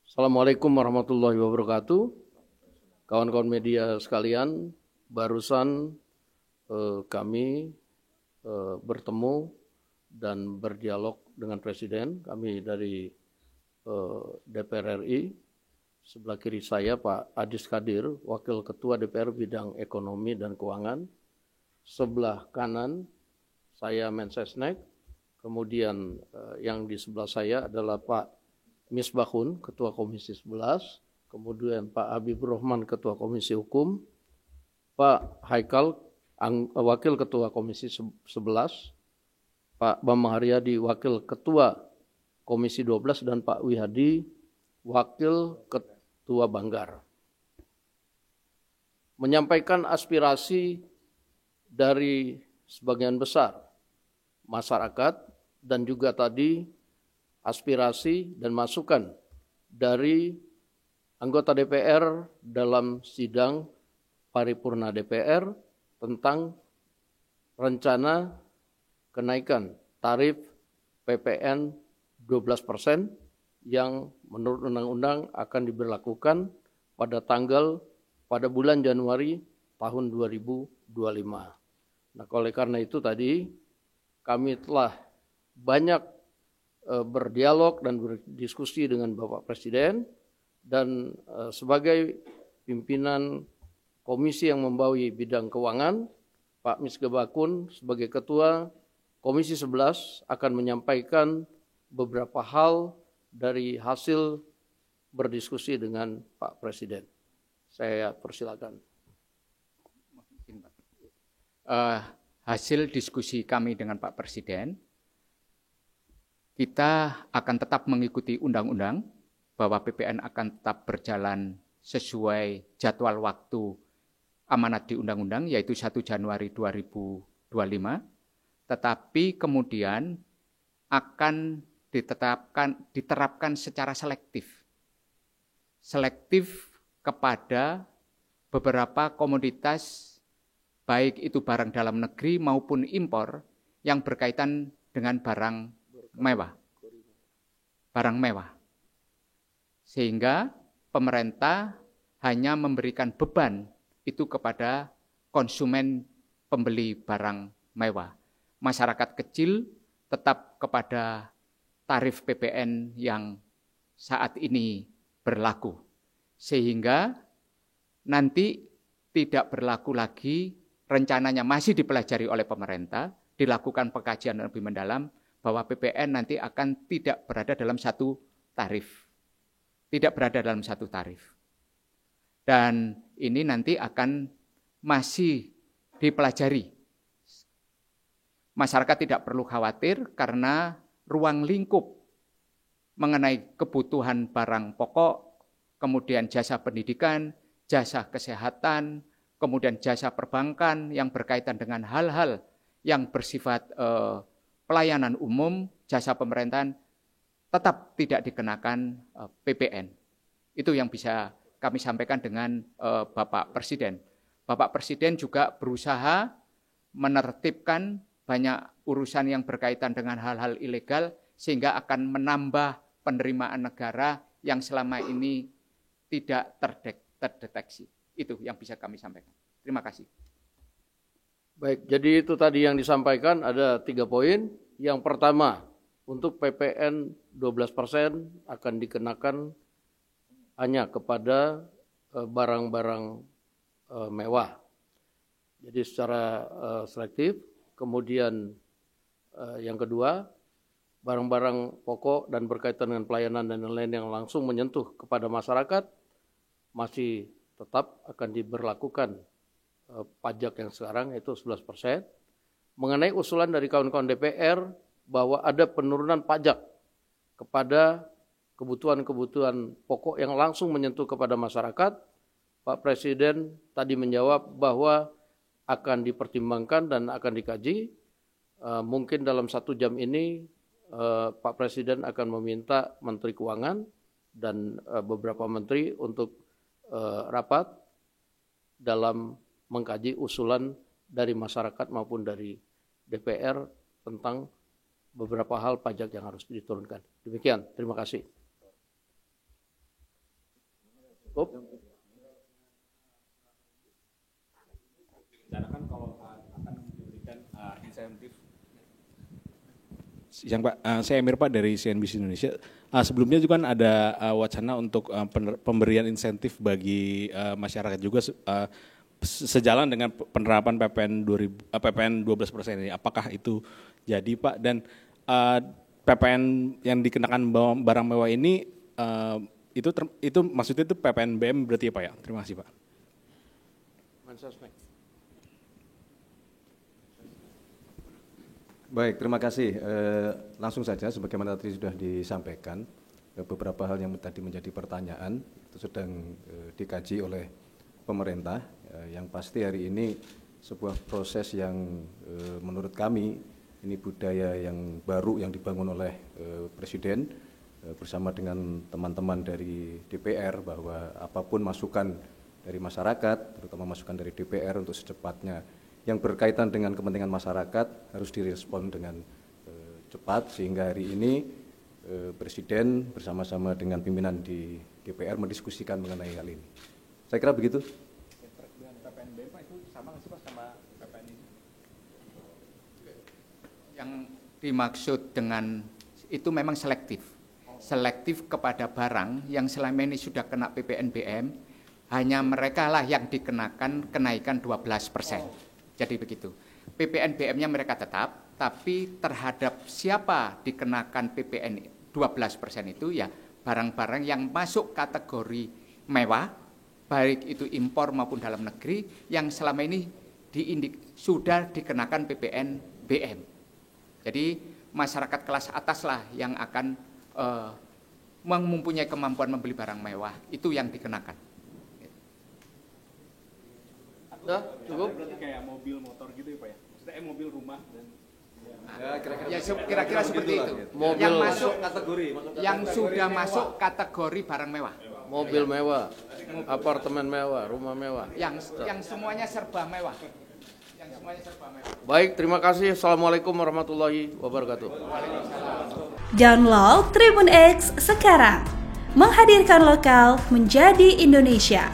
Assalamualaikum warahmatullahi wabarakatuh. Kawan-kawan media sekalian, barusan kami bertemu dan berdialog dengan Presiden. Kami dari DPR RI, sebelah kiri saya Pak Adis Kadir, Wakil Ketua DPR Bidang Ekonomi dan Keuangan. Sebelah kanan saya Mensesnek, kemudian yang di sebelah saya adalah Pak Misbahun, Ketua Komisi 11, kemudian Pak Habibur Rahman, Ketua Komisi Hukum, Pak Haikal, Wakil Ketua Komisi 11, Pak Bambang Haryadi, Wakil Ketua Komisi 12, dan Pak Wihadi, Wakil Ketua Banggar. Menyampaikan aspirasi dari sebagian besar masyarakat dan juga tadi aspirasi dan masukan dari anggota DPR dalam sidang paripurna DPR tentang rencana kenaikan tarif PPN 12% yang menurut undang-undang akan diberlakukan pada bulan Januari tahun 2025. Nah, oleh karena itu tadi kami telah banyak berdialog dan berdiskusi dengan Bapak Presiden, dan sebagai pimpinan komisi yang membawahi bidang keuangan, Pak Misbahun sebagai Ketua Komisi 11 akan menyampaikan beberapa hal dari hasil berdiskusi dengan Pak Presiden. Saya persilakan. Hasil diskusi kami dengan Pak Presiden, kita akan tetap mengikuti undang-undang bahwa PPN akan tetap berjalan sesuai jadwal waktu amanat di undang-undang, yaitu 1 Januari 2025, tetapi kemudian akan diterapkan secara selektif kepada beberapa komoditas, baik itu barang dalam negeri maupun impor yang berkaitan dengan barang mewah. Sehingga pemerintah hanya memberikan beban itu kepada konsumen pembeli barang mewah. Masyarakat kecil tetap kepada tarif PPN yang saat ini berlaku. Sehingga nanti tidak berlaku lagi, rencananya masih dipelajari oleh pemerintah, dilakukan pengkajian lebih mendalam, bahwa PPN nanti akan tidak berada dalam satu tarif. Dan ini nanti akan masih dipelajari. Masyarakat tidak perlu khawatir karena ruang lingkup mengenai kebutuhan barang pokok, kemudian jasa pendidikan, jasa kesehatan, kemudian jasa perbankan yang berkaitan dengan hal-hal yang bersifat pelayanan umum, jasa pemerintahan, tetap tidak dikenakan PPN. Itu yang bisa kami sampaikan dengan Bapak Presiden. Bapak Presiden juga berusaha menertibkan banyak urusan yang berkaitan dengan hal-hal ilegal, sehingga akan menambah penerimaan negara yang selama ini tidak terdeteksi. Itu yang bisa kami sampaikan. Terima kasih. Baik, jadi itu tadi yang disampaikan ada 3 poin. Yang pertama, untuk PPN 12% akan dikenakan hanya kepada barang-barang mewah. Jadi secara selektif. Kemudian yang kedua, barang-barang pokok dan berkaitan dengan pelayanan dan lain-lain yang langsung menyentuh kepada masyarakat masih tetap akan diberlakukan pajak yang sekarang, yaitu 11%. Mengenai usulan dari kawan-kawan DPR bahwa ada penurunan pajak kepada kebutuhan-kebutuhan pokok yang langsung menyentuh kepada masyarakat, Pak Presiden tadi menjawab bahwa akan dipertimbangkan dan akan dikaji. Mungkin dalam 1 jam ini Pak Presiden akan meminta Menteri Keuangan dan beberapa menteri untuk rapat dalam mengkaji usulan dari masyarakat maupun dari DPR tentang beberapa hal pajak yang harus diturunkan. Demikian, terima kasih. Cukup. Rencanakan kalau akan diberikan insentif. Yang Pak, saya Emir Pak dari CNBC Indonesia. Sebelumnya juga kan ada wacana untuk pemberian insentif bagi masyarakat juga sejalan dengan penerapan PPN 12% ini. Apakah itu jadi Pak? Dan PPN yang dikenakan barang mewah ini itu maksudnya itu PPNBM berarti ya Pak ya? Terima kasih Pak. Baik, terima kasih. Langsung saja, sebagaimana tadi sudah disampaikan, beberapa hal yang tadi menjadi pertanyaan itu sedang dikaji oleh pemerintah. Yang pasti hari ini sebuah proses yang menurut kami ini budaya yang baru yang dibangun oleh Presiden bersama dengan teman-teman dari DPR, bahwa apapun masukan dari masyarakat, terutama masukan dari DPR untuk secepatnya yang berkaitan dengan kepentingan masyarakat harus direspon dengan cepat, sehingga hari ini Presiden bersama-sama dengan pimpinan di DPR mendiskusikan mengenai hal ini. Saya kira begitu. PPNBM Pak itu sama nggak sih Pak sama PPN ini? Yang dimaksud dengan itu memang selektif. Selektif kepada barang yang selama ini sudah kena PPNBM, hanya mereka lah yang dikenakan kenaikan 12%. Jadi begitu. PPNBM-nya mereka tetap, tapi terhadap siapa dikenakan PPN 12% itu ya barang-barang yang masuk kategori mewah, baik itu impor maupun dalam negeri, yang selama ini sudah dikenakan PPNBM. Jadi masyarakat kelas atas lah yang akan mempunyai kemampuan membeli barang mewah, itu yang dikenakan. Udah, cukup. Berarti kayak mobil, motor gitu ya Pak ya? Maksudnya mobil, rumah dan Kira-kira seperti itu. Mobil yang masuk kategori, yang sudah masuk kategori barang mewah. Mobil mewah, apartemen mewah, rumah mewah. Yang semuanya serba mewah. Yang semuanya serba mewah. Baik, terima kasih. Assalamualaikum warahmatullahi wabarakatuh. Download Tribun X sekarang. Menghadirkan lokal menjadi Indonesia.